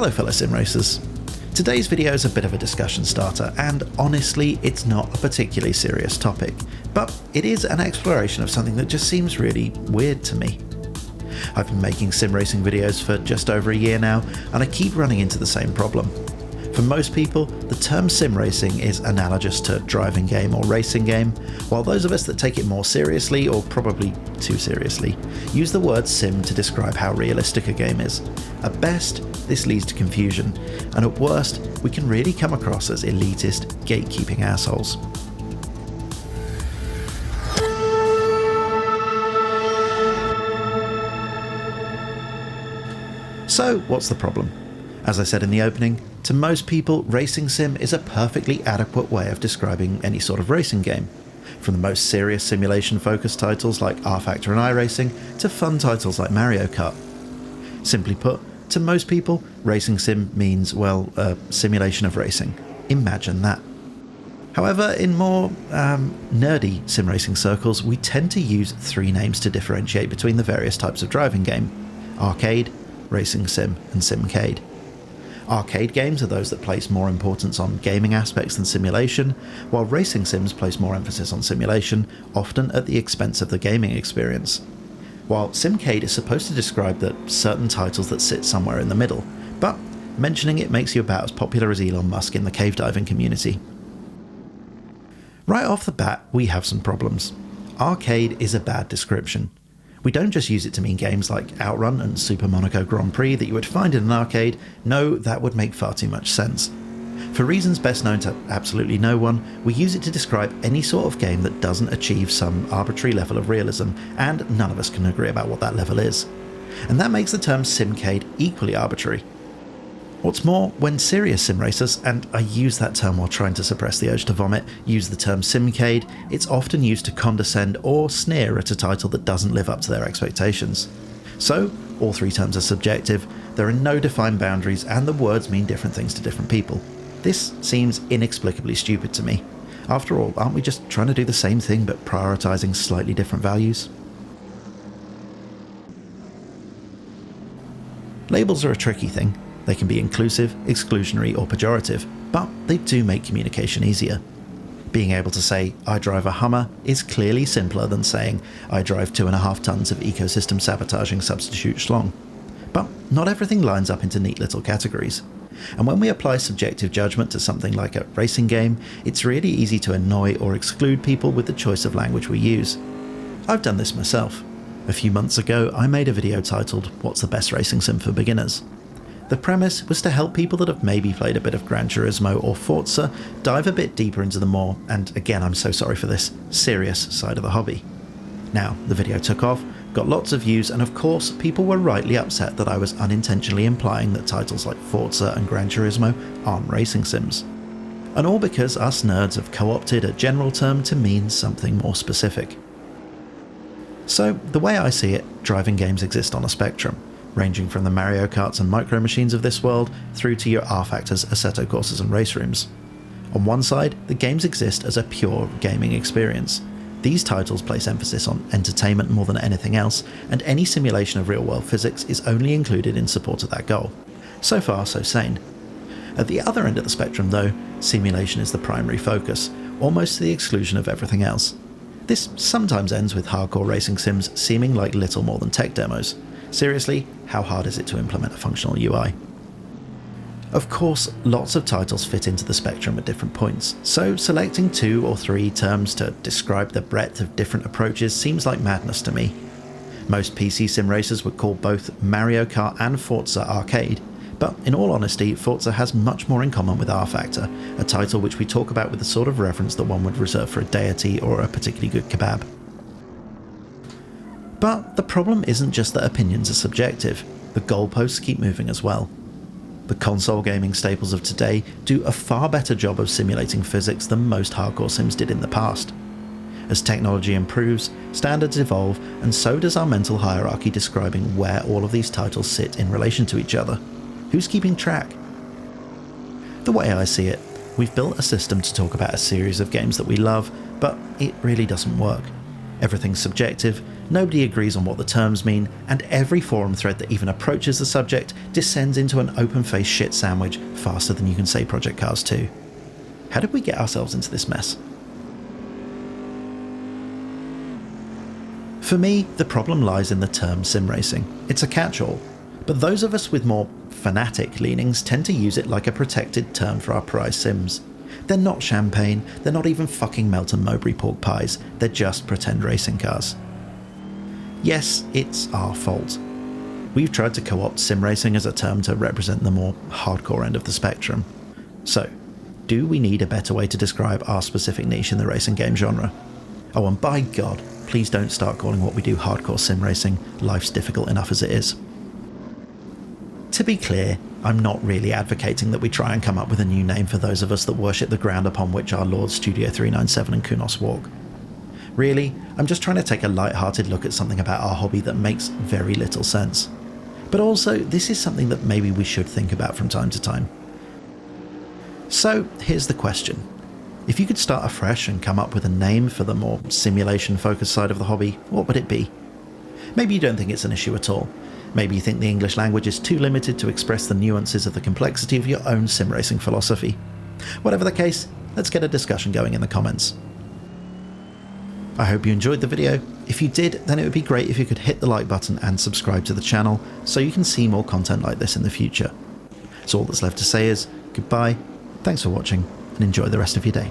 Hello fellow sim racers. Today's video is a bit of a discussion starter, and honestly it's not a particularly serious topic, but it is an exploration of something that just seems really weird to me. I've been making sim racing videos for just over a year now, and I keep running into the same problem. For most people, the term sim racing is analogous to driving game or racing game, while those of us that take it more seriously, or probably too seriously, use the word sim to describe how realistic a game is. At best, this leads to confusion, and at worst, we can really come across as elitist, gatekeeping assholes. So, what's the problem? As I said in the opening, to most people, racing sim is a perfectly adequate way of describing any sort of racing game. From the most serious simulation-focused titles like RFactor and iRacing, to fun titles like Mario Kart. Simply put, to most people, racing sim means, well, a simulation of racing. Imagine that. However, in more nerdy sim racing circles, we tend to use three names to differentiate between the various types of driving game: arcade, racing sim, and sim-cade. Arcade games are those that place more importance on gaming aspects than simulation, while racing sims place more emphasis on simulation, often at the expense of the gaming experience. While sim-cade is supposed to describe the certain titles that sit somewhere in the middle, but mentioning it makes you about as popular as Elon Musk in the cave diving community. Right off the bat, we have some problems. Arcade is a bad description. We don't just use it to mean games like Outrun and Super Monaco Grand Prix that you would find in an arcade. No, that would make far too much sense. For reasons best known to absolutely no one, we use it to describe any sort of game that doesn't achieve some arbitrary level of realism, and none of us can agree about what that level is. And that makes the term sim-cade equally arbitrary. What's more, when serious sim racers, and I use that term while trying to suppress the urge to vomit, use the term sim-cade, it's often used to condescend or sneer at a title that doesn't live up to their expectations. So, all three terms are subjective, there are no defined boundaries, and the words mean different things to different people. This seems inexplicably stupid to me. After all, aren't we just trying to do the same thing but prioritising slightly different values? Labels are a tricky thing. They can be inclusive, exclusionary, or pejorative, but they do make communication easier. Being able to say, I drive a Hummer, is clearly simpler than saying, I drive 2.5 tons of ecosystem sabotaging substitute schlong. But not everything lines up into neat little categories. And when we apply subjective judgment to something like a racing game, it's really easy to annoy or exclude people with the choice of language we use. I've done this myself. A few months ago, I made a video titled, What's the Best Racing Sim for Beginners? The premise was to help people that have maybe played a bit of Gran Turismo or Forza dive a bit deeper into the more, and again I'm so sorry for this, serious side of the hobby. Now, the video took off, got lots of views, and of course people were rightly upset that I was unintentionally implying that titles like Forza and Gran Turismo aren't racing sims. And all because us nerds have co-opted a general term to mean something more specific. So, the way I see it, driving games exist on a spectrum, ranging from the Mario Karts and Micro Machines of this world through to your RFactors, Assetto Corsas and race rooms. On one side, the games exist as a pure gaming experience. These titles place emphasis on entertainment more than anything else, and any simulation of real-world physics is only included in support of that goal. So far, so sane. At the other end of the spectrum though, simulation is the primary focus, almost to the exclusion of everything else. This sometimes ends with hardcore racing sims seeming like little more than tech demos. Seriously, how hard is it to implement a functional UI? Of course, lots of titles fit into the spectrum at different points, so selecting 2 or 3 terms to describe the breadth of different approaches seems like madness to me. Most PC sim racers would call both Mario Kart and Forza arcade, but in all honesty, Forza has much more in common with RFactor, a title which we talk about with the sort of reverence that one would reserve for a deity or a particularly good kebab. But the problem isn't just that opinions are subjective, the goalposts keep moving as well. The console gaming staples of today do a far better job of simulating physics than most hardcore sims did in the past. As technology improves, standards evolve, and so does our mental hierarchy describing where all of these titles sit in relation to each other. Who's keeping track? The way I see it, we've built a system to talk about a series of games that we love, but it really doesn't work. Everything's subjective, Nobody agrees on what the terms mean, and every forum thread that even approaches the subject descends into an open-faced shit sandwich faster than you can say Project Cars 2. How did we get ourselves into this mess? For me, the problem lies in the term sim racing. It's a catch-all, but those of us with more fanatic leanings tend to use it like a protected term for our prize sims. They're not champagne, they're not even fucking Melton Mowbray pork pies, they're just pretend racing cars. Yes, it's our fault. We've tried to co-opt sim racing as a term to represent the more hardcore end of the spectrum. So, do we need a better way to describe our specific niche in the racing game genre? Oh, and by God, please don't start calling what we do hardcore sim racing. Life's difficult enough as it is. To be clear, I'm not really advocating that we try and come up with a new name for those of us that worship the ground upon which our lords Studio 397 and Kunos walk. Really, I'm just trying to take a light-hearted look at something about our hobby that makes very little sense. But also, this is something that maybe we should think about from time to time. So, here's the question. If you could start afresh and come up with a name for the more simulation-focused side of the hobby, what would it be? Maybe you don't think it's an issue at all. Maybe you think the English language is too limited to express the nuances of the complexity of your own sim racing philosophy. Whatever the case, let's get a discussion going in the comments. I hope you enjoyed the video. If you did, then it would be great if you could hit the like button and subscribe to the channel so you can see more content like this in the future. So all that's left to say is goodbye, thanks for watching, and enjoy the rest of your day.